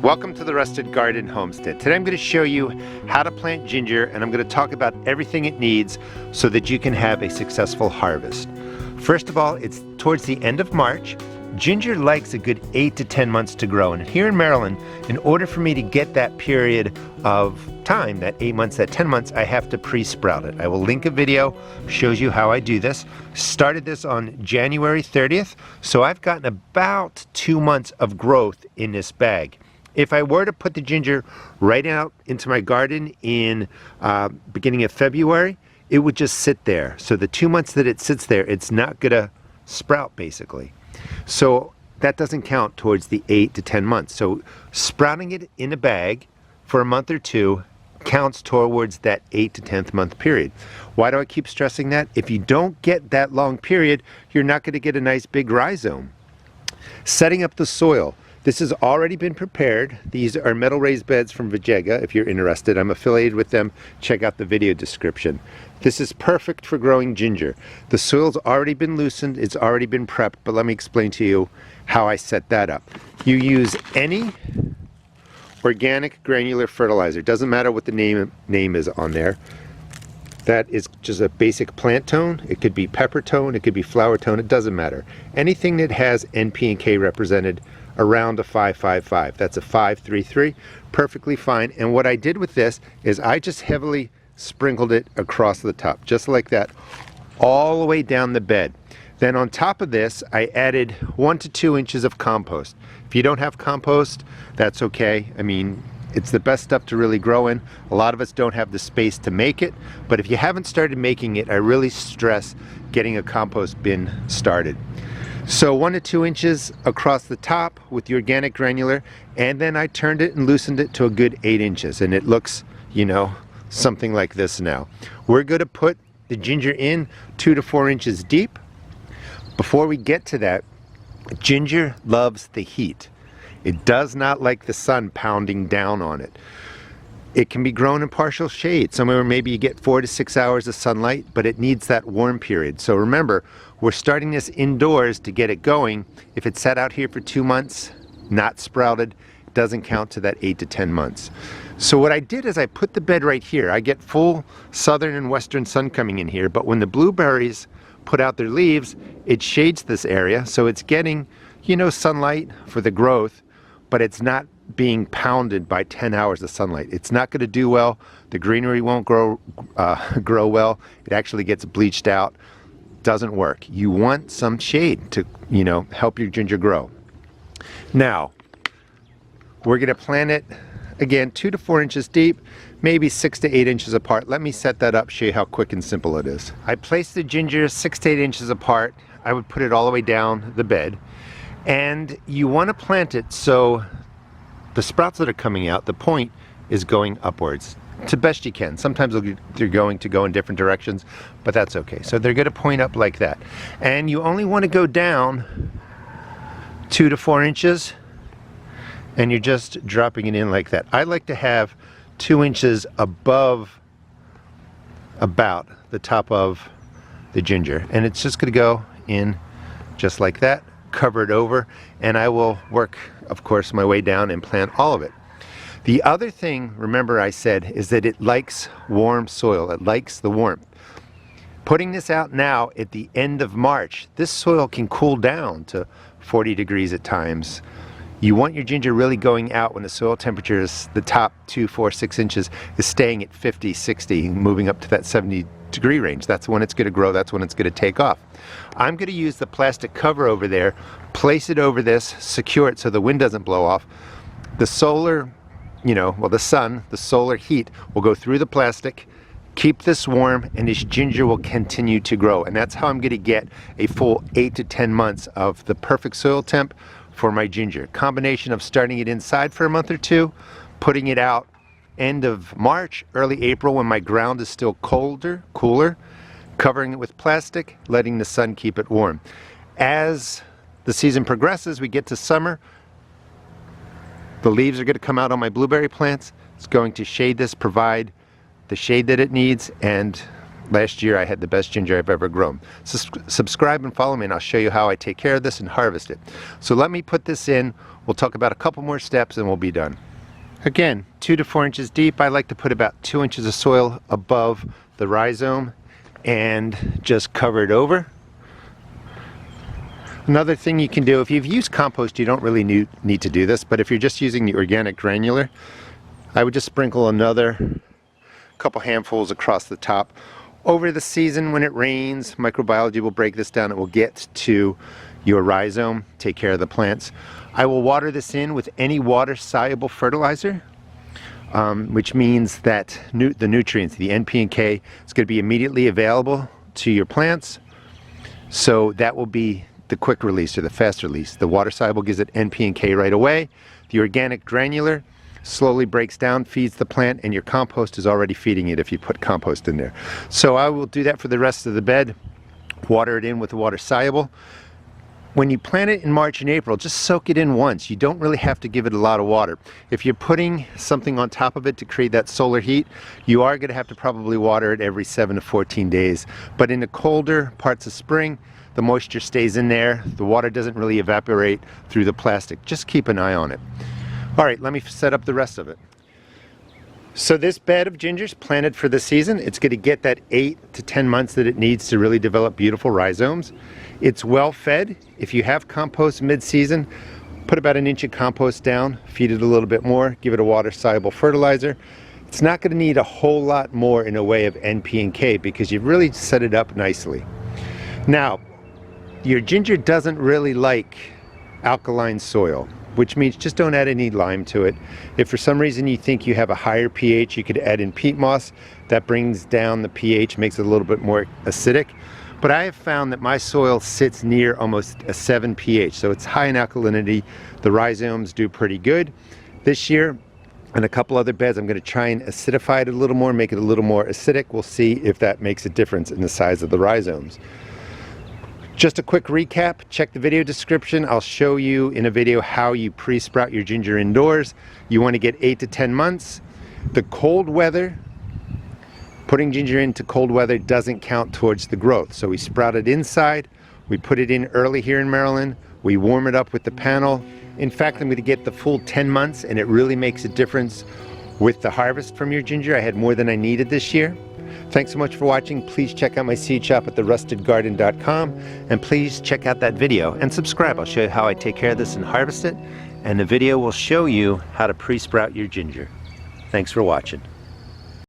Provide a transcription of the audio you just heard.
Welcome to the Rusted Garden Homestead. Today I'm going to show you how to plant ginger, and I'm going to talk about everything it needs so that you can have a successful harvest. First of all, it's towards the end of March. Ginger likes a good 8 to 10 months to grow, and here in Maryland, in order for me to get that period of time, that 8 months, that 10 months, I have to pre-sprout it. I will link a video, shows you how I do this. Started this on January 30th, so I've gotten about 2 months of growth in this bag. If I were to put the ginger right out into my garden in beginning of February, it would just sit there. So the 2 months that it sits there, it's not gonna sprout basically. So that doesn't count towards the 8 to 10 months. So sprouting it in a bag for a month or two counts towards that 8 to 10th month period. Why do I keep stressing that? If you don't get that long period, you're not gonna get a nice big rhizome. Setting up the soil. This has already been prepared. These are metal raised beds from Vijega. If you're interested, I'm affiliated with them. Check out the video description. This is perfect for growing ginger. The soil's already been loosened, it's already been prepped, but let me explain to you how I set that up. You use any organic granular fertilizer. Doesn't matter what the name is on there. That is just a basic plant tone. It could be pepper tone, it could be flower tone, it doesn't matter. Anything that has NP and K represented around a 555. That's a 533, perfectly fine. And what I did with this is I just heavily sprinkled it across the top, just like that, all the way down the bed. Then on top of this, I added 1 to 2 inches of compost. If you don't have compost, that's okay. I mean, it's the best stuff to really grow in. A lot of us don't have the space to make it, but if you haven't started making it, I really stress getting a compost bin started. So 1 to 2 inches across the top with the organic granular, and then I turned it and loosened it to a good 8 inches, and it looks, you know, something like this now. We're going to put the ginger in 2 to 4 inches deep. Before we get to that, ginger loves the heat. It does not like the sun pounding down on it. It can be grown in partial shade. Somewhere maybe you get 4 to 6 hours of sunlight, but it needs that warm period. So remember, we're starting this indoors to get it going. If it's sat out here for 2 months, not sprouted, it doesn't count to that 8 to 10 months. So what I did is I put the bed right here. I get full southern and western sun coming in here, but when the blueberries put out their leaves, it shades this area. So it's getting, you know, sunlight for the growth, but it's not being pounded by 10 hours of sunlight. It's not going to do well. The greenery won't grow well. It actually gets bleached out. Doesn't work. You want some shade to, you know, help your ginger grow. Now, we're going to plant it again 2 to 4 inches deep, maybe 6 to 8 inches apart. Let me set that up, show you how quick and simple it is. I placed the ginger 6 to 8 inches apart. I would put it all the way down the bed. And you want to plant it so the sprouts that are coming out, the point is going upwards to best you can. Sometimes they're going to go in different directions, but that's okay. So they're going to point up like that. And you only want to go down 2 to 4 inches, and you're just dropping it in like that. I like to have 2 inches above about the top of the ginger, and it's just going to go in just like that, cover it over, and I will work, of course, my way down and plant all of it. The other thing, remember I said, is that it likes warm soil. It likes the warmth. Putting this out now at the end of March, this soil can cool down to 40 degrees at times. You want your ginger really going out when the soil temperature is the top 2, 4, 6 inches is staying at 50, 60, moving up to that 70-degree range. That's when it's going to grow. That's when it's going to take off. I'm going to use the plastic cover over there, place it over this, secure it so the wind doesn't blow off. The solar, you know, well, the sun, the solar heat will go through the plastic, keep this warm, and this ginger will continue to grow. And that's how I'm going to get a full 8 to 10 months of the perfect soil temp for my ginger. Combination of starting it inside for a month or two, putting it out end of March, early April when my ground is still cooler, covering it with plastic, letting the sun keep it warm. As the season progresses, we get to summer, the leaves are going to come out on my blueberry plants. It's going to shade this, provide the shade that it needs, and Last year I had the best ginger I've ever grown. Subscribe and follow me and I'll show you how I take care of this and harvest it. So let me put this in. We'll talk about a couple more steps and we'll be done. Again, 2 to 4 inches deep. I like to put about 2 inches of soil above the rhizome and just cover it over. Another thing you can do, if you've used compost, you don't really need to do this, but if you're just using the organic granular, I would just sprinkle another couple handfuls across the top. Over the season when it rains, microbiology will break this down. It will get to your rhizome, take care of the plants. I will water this in with any water-soluble fertilizer, which means that the nutrients, the N, P, and K, is going to be immediately available to your plants. So that will be the quick release or the fast release. The water-soluble gives it N, P, and K right away. The organic granular slowly breaks down, feeds the plant, and your compost is already feeding it if you put compost in there. So I will do that for the rest of the bed, water it in with the water-soluble. When you plant it in March and April, just soak it in once. You don't really have to give it a lot of water. If you're putting something on top of it to create that solar heat, you are going to have to probably water it every 7 to 14 days. But in the colder parts of spring, the moisture stays in there. The water doesn't really evaporate through the plastic. Just keep an eye on it. All right, let me set up the rest of it. So this bed of ginger's planted for the season. It's going to get that 8 to 10 months that it needs to really develop beautiful rhizomes. It's well fed. If you have compost mid-season, put about 1 inch of compost down, feed it a little bit more, give it a water-soluble fertilizer. It's not going to need a whole lot more in a way of N, P, and K because you've really set it up nicely. Now, your ginger doesn't really like alkaline soil, which means just don't add any lime to it. If for some reason you think you have a higher pH, you could add in peat moss. That brings down the pH, makes it a little bit more acidic. But I have found that my soil sits near almost a 7 pH, so it's high in alkalinity. The rhizomes do pretty good. This year, and a couple other beds, I'm going to try and acidify it a little more, make it a little more acidic. We'll see if that makes a difference in the size of the rhizomes. Just a quick recap, check the video description. I'll show you in a video how you pre-sprout your ginger indoors. You want to get 8 to 10 months. The cold weather, putting ginger into cold weather doesn't count towards the growth. So we sprout it inside, we put it in early here in Maryland, we warm it up with the panel. In fact, I'm going to get the full 10 months and it really makes a difference with the harvest from your ginger. I had more than I needed this year. Thanks so much for watching. Please check out my seed shop at therustedgarden.com and please check out that video and subscribe. I'll show you how I take care of this and harvest it, and the video will show you how to pre-sprout your ginger. Thanks for watching.